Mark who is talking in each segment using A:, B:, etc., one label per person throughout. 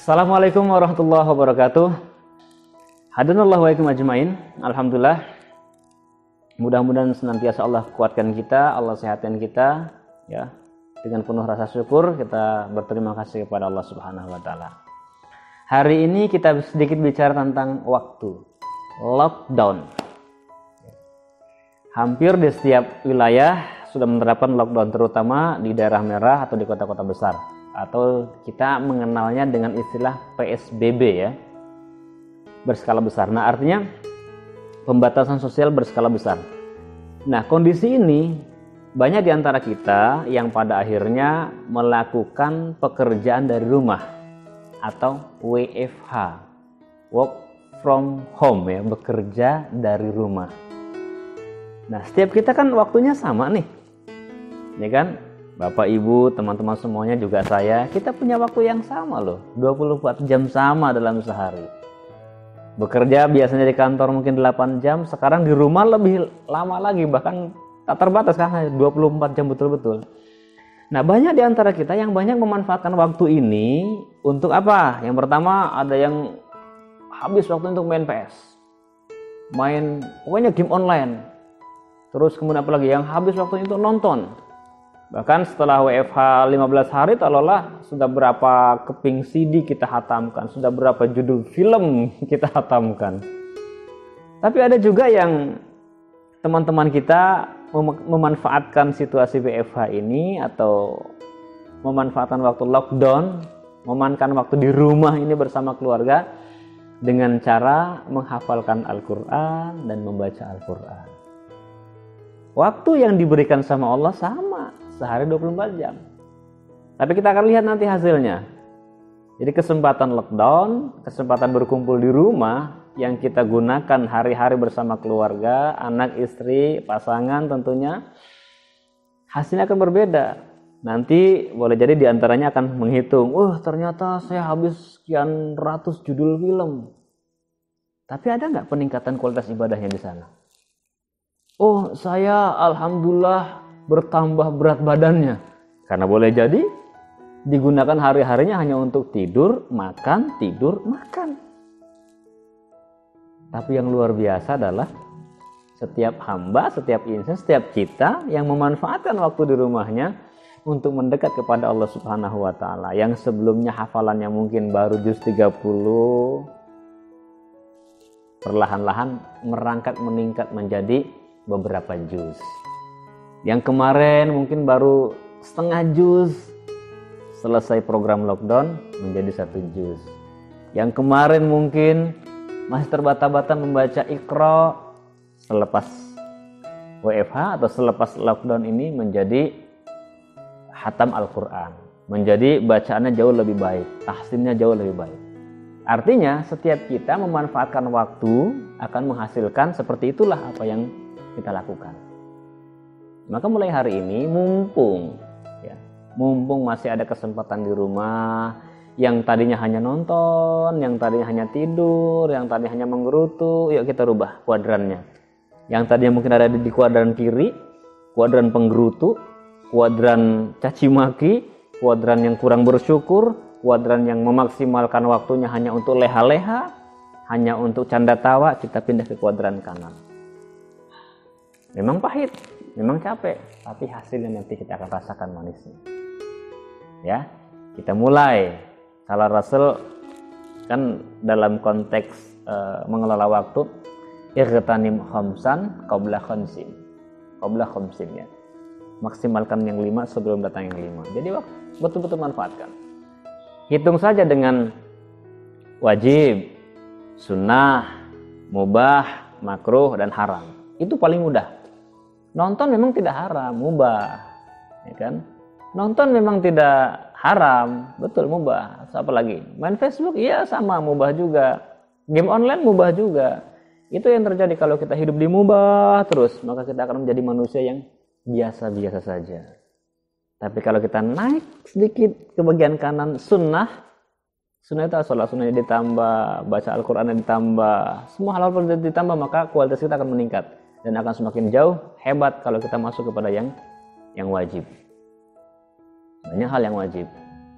A: Assalamualaikum warahmatullahi wabarakatuh. Hadanallahu wa iyyakum ajmain. Alhamdulillah. Mudah-mudahan senantiasa Allah kuatkan kita, Allah sehatkan kita, ya. Dengan penuh rasa syukur kita berterima kasih kepada Allah Subhanahu wa taala. Hari ini kita sedikit bicara tentang waktu. Lockdown. Hampir di setiap wilayah sudah menerapkan lockdown, terutama di daerah merah atau di kota-kota besar, atau kita mengenalnya dengan istilah PSBB, ya, berskala besar. Nah, artinya pembatasan sosial berskala besar. Nah, kondisi ini banyak di antara kita yang pada akhirnya melakukan pekerjaan dari rumah atau WFH, work from home, ya, bekerja dari rumah. Nah, setiap kita kan waktunya sama nih, ya kan? Bapak, Ibu, teman-teman semuanya, juga saya, kita punya waktu yang sama loh, 24 jam sama dalam sehari. Bekerja biasanya di kantor mungkin 8 jam, sekarang di rumah lebih lama lagi, bahkan tak terbatas kan, 24 jam betul-betul. Nah, banyak di antara kita yang banyak memanfaatkan waktu ini untuk apa? Yang pertama, ada yang habis waktu untuk main PS, main pokoknya game online. Terus kemudian apa lagi? Yang habis waktu untuk nonton. Bahkan setelah WFH 15 hari, taruhlah sudah berapa keping CD kita hatamkan, sudah berapa judul film kita hatamkan. Tapi ada juga yang teman-teman kita memanfaatkan situasi WFH ini atau memanfaatkan waktu lockdown, memanfaatkan waktu di rumah ini bersama keluarga dengan cara menghafalkan Al-Quran dan membaca Al-Quran. Waktu yang diberikan sama Allah sama, sehari 24 jam. Tapi kita akan lihat nanti hasilnya. Jadi kesempatan lockdown, kesempatan berkumpul di rumah yang kita gunakan hari-hari bersama keluarga, anak, istri, pasangan tentunya, hasilnya akan berbeda. Nanti boleh jadi diantaranya akan menghitung, ternyata saya habis sekian ratus judul film. Tapi ada nggak peningkatan kualitas ibadahnya di sana? Saya alhamdulillah bertambah berat badannya. Karena boleh jadi digunakan hari-harinya hanya untuk tidur, makan, tidur, makan. Tapi yang luar biasa adalah setiap hamba, setiap insan, setiap kita yang memanfaatkan waktu di rumahnya untuk mendekat kepada Allah Subhanahu wa taala. Yang sebelumnya hafalannya mungkin baru juz 30, perlahan-lahan merangkak meningkat menjadi beberapa juz. Yang kemarin mungkin baru setengah juz, selesai program lockdown menjadi 1 juz. Yang kemarin mungkin masih terbata-bata membaca Iqra, selepas WFH atau selepas lockdown ini menjadi hatam Al-Quran, menjadi bacaannya jauh lebih baik, tahsinnya jauh lebih baik. Artinya setiap kita memanfaatkan waktu akan menghasilkan seperti itulah apa yang kita lakukan. Maka mulai hari ini mumpung masih ada kesempatan di rumah, yang tadinya hanya nonton, yang tadinya hanya tidur, yang tadinya hanya menggerutu, yuk kita rubah kuadrannya. Yang tadinya mungkin ada di kuadran kiri, kuadran penggerutu, kuadran caci maki, kuadran yang kurang bersyukur, kuadran yang memaksimalkan waktunya hanya untuk leha-leha, hanya untuk canda tawa, kita pindah ke kuadran kanan. Memang pahit, memang capek, tapi hasilnya nanti kita akan rasakan manisnya. Ya, kita mulai. Salah Rasul kan dalam konteks mengelola waktu, irtanim khamsan qabla khamsin. Qabla khamsin, ya. Maksimalkan yang 5 sebelum datang yang 5. Jadi betul-betul manfaatkan. Hitung saja dengan wajib, sunnah, mubah, makruh, dan haram. Itu paling mudah. Nonton memang tidak haram, mubah, ya kan? Nonton memang tidak haram, betul, mubah. Apa lagi? Main Facebook, iya sama, mubah juga. Game online mubah juga. Itu yang terjadi kalau kita hidup di mubah terus, maka kita akan menjadi manusia yang biasa-biasa saja. Tapi kalau kita naik sedikit ke bagian kanan, sunnah itu sholat sunnahnya ditambah, baca Al-Quran ditambah, semua hal-hal ditambah, maka kualitas kita akan meningkat. Dan akan semakin jauh, hebat kalau kita masuk kepada yang wajib. Banyak hal yang wajib.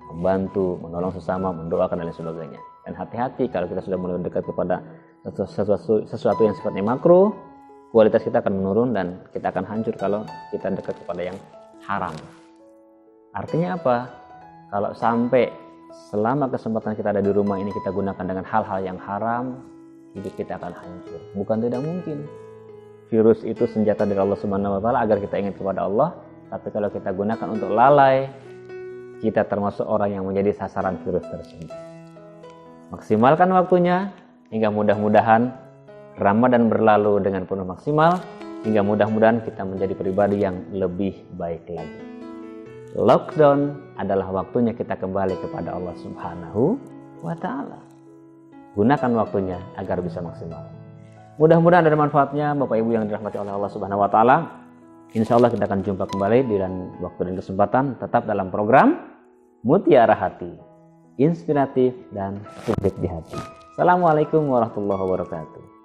A: membantu, menolong sesama, mendoakan dan lain sebagainya. Dan hati-hati kalau kita sudah mulai dekat kepada sesuatu yang sifatnya makruh, kualitas kita akan menurun dan kita akan hancur kalau kita dekat kepada yang haram. Artinya apa? Kalau sampai selama kesempatan kita ada di rumah ini kita gunakan dengan hal-hal yang haram, hidup kita akan hancur. Bukan tidak mungkin. Virus itu senjata dari Allah Subhanahu wa taala agar kita ingat kepada Allah, tapi kalau kita gunakan untuk lalai, kita termasuk orang yang menjadi sasaran virus tersebut. Maksimalkan waktunya hingga mudah-mudahan Ramadan berlalu dengan penuh maksimal, hingga mudah-mudahan kita menjadi pribadi yang lebih baik lagi. Lockdown adalah waktunya kita kembali kepada Allah Subhanahu wa taala. Gunakan waktunya agar bisa maksimal. Mudah-mudahan ada manfaatnya Bapak Ibu yang dirahmati oleh Allah Subhanahu wa taala. Insya Allah kita akan jumpa kembali di lain waktu dan kesempatan, tetap dalam program Mutiara Hati, inspiratif dan subjek di hati. Assalamualaikum warahmatullahi wabarakatuh.